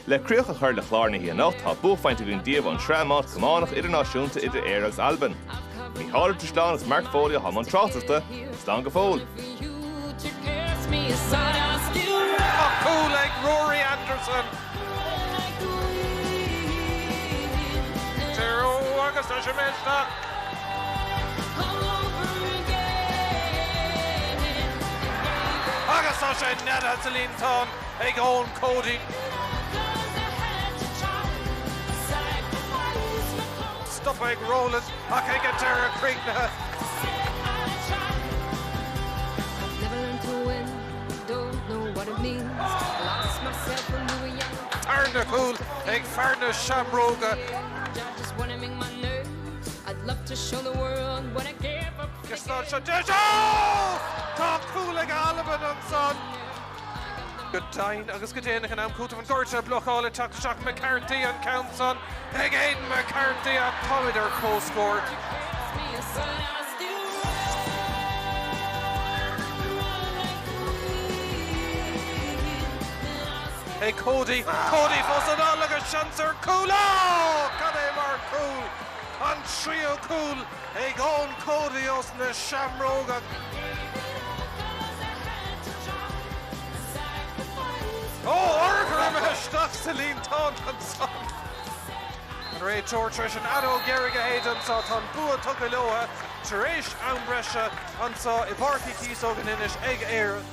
Le cruach a chur le chláirna hí nach tá buchfeinte gún díobh an sreamát cumánach idirnáisiúnta idir éireachs Alban. Ní háir trisláán is Mark Foley ha man trátarta, slán go fóil. Cool like Rory Anderson. Tero agus tá sé méista. Agus tá sé neta sa líntán ag ón Cody. Stuff ag Roland ach ag a Tara Creekna. Farna cool, ag Farna Shamroga. I'd love to show the world what I gave up. Tá cool ag Alban an son. Good time, agus go déanach an am cúta van Gorta blochála Seach McCarthy an Countson. Ag Aidan McCarthy an Commodore co-scored. Hey Cody fós an all agus Shanser Cool. Cadé mar Cool. An trio Cool. Ag ón Cody os na Shamroga. Orgar me stach sa líntán an son. An ré George an adó Gerriga Hayden sa tan bua tuca loha taréis an breise an sa I barci tí sogan inis ag éire.